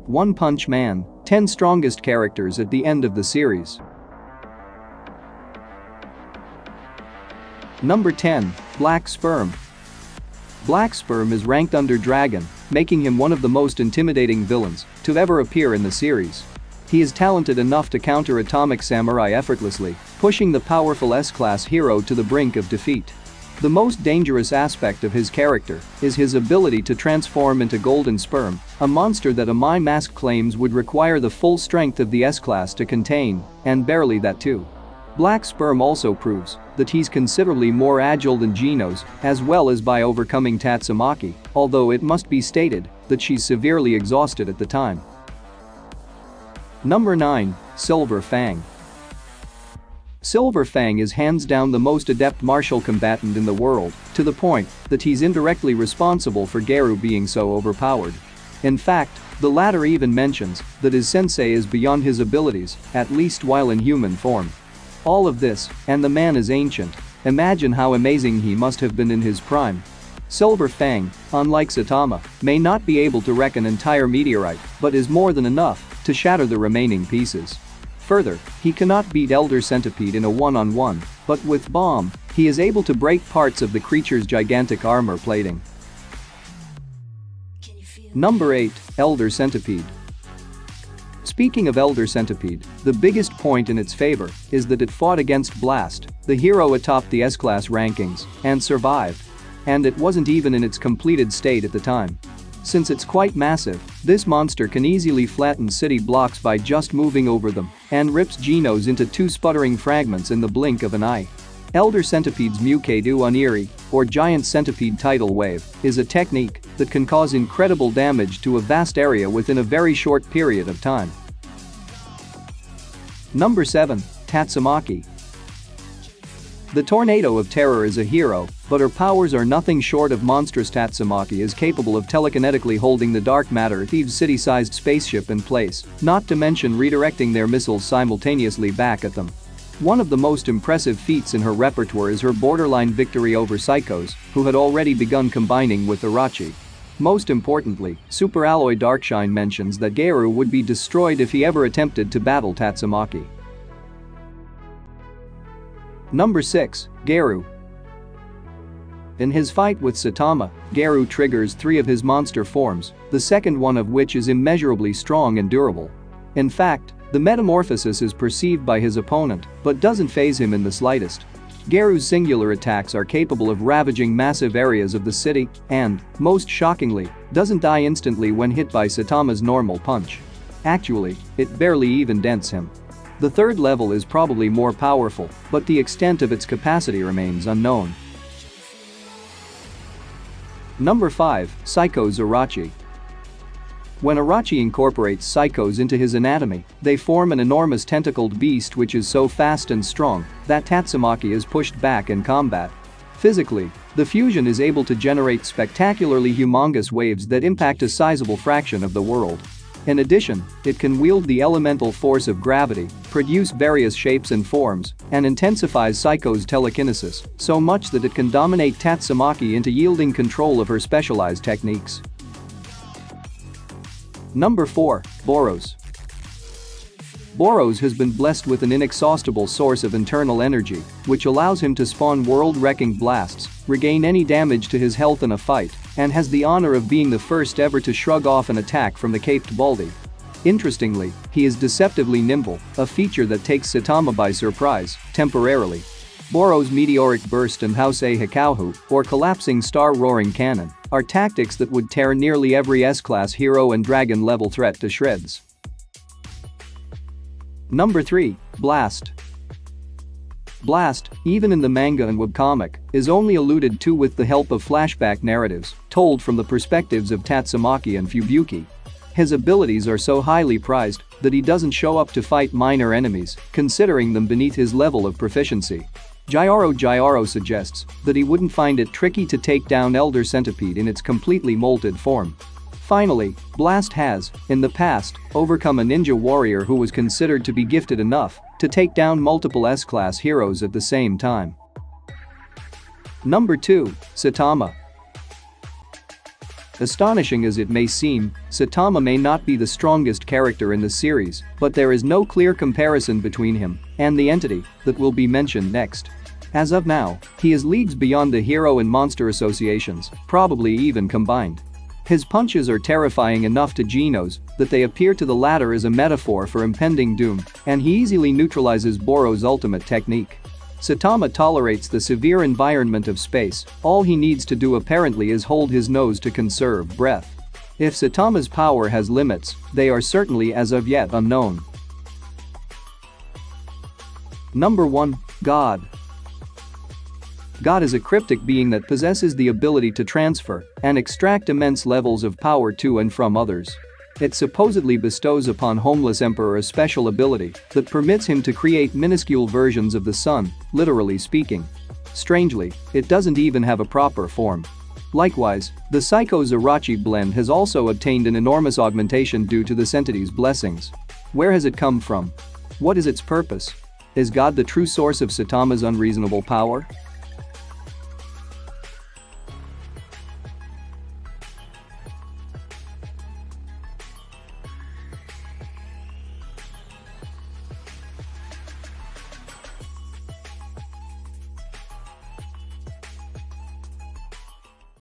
One Punch Man, 10 strongest characters at the end of the series. Number 10. Black Sperm. Black Sperm is ranked under Dragon, making him one of the most intimidating villains to ever appear in the series. He is talented enough to counter Atomic Samurai effortlessly, pushing the powerful S-class hero to the brink of defeat. The most dangerous aspect of his character is his ability to transform into Golden Sperm, a monster that a My Mask claims would require the full strength of the S-class to contain, and barely that too. Black Sperm also proves that he's considerably more agile than Genos, as well as by overcoming Tatsumaki, although it must be stated that she's severely exhausted at the time. Number 9. Silver Fang. Silver Fang is hands down the most adept martial combatant in the world, to the point that he's indirectly responsible for Garou being so overpowered. In fact, the latter even mentions that his sensei is beyond his abilities, at least while in human form. All of this, and the man is ancient. Imagine how amazing he must have been in his prime. Silver Fang, unlike Saitama, may not be able to wreck an entire meteorite, but is more than enough to shatter the remaining pieces. Further, he cannot beat Elder Centipede in a one-on-one, but with Bomb, he is able to break parts of the creature's gigantic armor plating. Number 8. Elder Centipede. Speaking of Elder Centipede, the biggest point in its favor is that it fought against Blast, the hero atop the S-class rankings, and survived. And it wasn't even in its completed state at the time. Since it's quite massive, this monster can easily flatten city blocks by just moving over them and rips Genos into 2 sputtering fragments in the blink of an eye. Elder Centipede's Mukedu Oniri, or Giant Centipede Tidal Wave, is a technique that can cause incredible damage to a vast area within a very short period of time. Number 7. Tatsumaki. The Tornado of Terror is a hero, but her powers are nothing short of monstrous. Tatsumaki is capable of telekinetically holding the Dark Matter Thieves' city-sized spaceship in place, not to mention redirecting their missiles simultaneously back at them. One of the most impressive feats in her repertoire is her borderline victory over PSYKOS, who had already begun combining with Orochi. Most importantly, Super Alloy Darkshine mentions that Garou would be destroyed if he ever attempted to battle Tatsumaki. Number 6. Garou. In his fight with Saitama, Garou triggers 3 of his monster forms, the second one of which is immeasurably strong and durable. In fact, the metamorphosis is perceived by his opponent, but doesn't faze him in the slightest. Garou's singular attacks are capable of ravaging massive areas of the city and, most shockingly, doesn't die instantly when hit by Saitama's normal punch. Actually, it barely even dents him. The third level is probably more powerful, but the extent of its capacity remains unknown. Number 5. PSYKOS-OROCHI. When Orochi incorporates PSYKOS into his anatomy, they form an enormous tentacled beast which is so fast and strong that Tatsumaki is pushed back in combat. Physically, the fusion is able to generate spectacularly humongous waves that impact a sizable fraction of the world. In addition, it can wield the elemental force of gravity, produce various shapes and forms, and intensifies PSYKOS' telekinesis so much that it can dominate Tatsumaki into yielding control of her specialized techniques. Number 4. Boros. Boros has been blessed with an inexhaustible source of internal energy, which allows him to spawn world-wrecking blasts, regain any damage to his health in a fight, and has the honor of being the first ever to shrug off an attack from the Caped Baldy. Interestingly, he is deceptively nimble, a feature that takes Saitama by surprise, temporarily. Boros' Meteoric Burst and Housei Hikauhu, or Collapsing Star Roaring Cannon, are tactics that would tear nearly every S-class hero and dragon-level threat to shreds. Number 3. Blast. Blast, even in the manga and webcomic, is only alluded to with the help of flashback narratives told from the perspectives of Tatsumaki and Fubuki. His abilities are so highly prized that he doesn't show up to fight minor enemies, considering them beneath his level of proficiency. Gyaro suggests that he wouldn't find it tricky to take down Elder Centipede in its completely molted form. Finally, Blast has, in the past, overcome a ninja warrior who was considered to be gifted enough to take down multiple S-class heroes at the same time. Number 2. Saitama. Astonishing as it may seem, Saitama may not be the strongest character in the series, but there is no clear comparison between him and the entity that will be mentioned next. As of now, he is leagues beyond the hero and monster associations, probably even combined. His punches are terrifying enough to Genos that they appear to the latter as a metaphor for impending doom, and he easily neutralizes Boros' ultimate technique. Saitama tolerates the severe environment of space, all he needs to do apparently is hold his nose to conserve breath. If Saitama's power has limits, they are certainly as of yet unknown. Number 1. God. God is a cryptic being that possesses the ability to transfer and extract immense levels of power to and from others. It supposedly bestows upon Homeless Emperor a special ability that permits him to create minuscule versions of the sun, literally speaking. Strangely, it doesn't even have a proper form. Likewise, the PSYKOS-OROCHI blend has also obtained an enormous augmentation due to this entity's blessings. Where has it come from? What is its purpose? Is God the true source of Saitama's unreasonable power?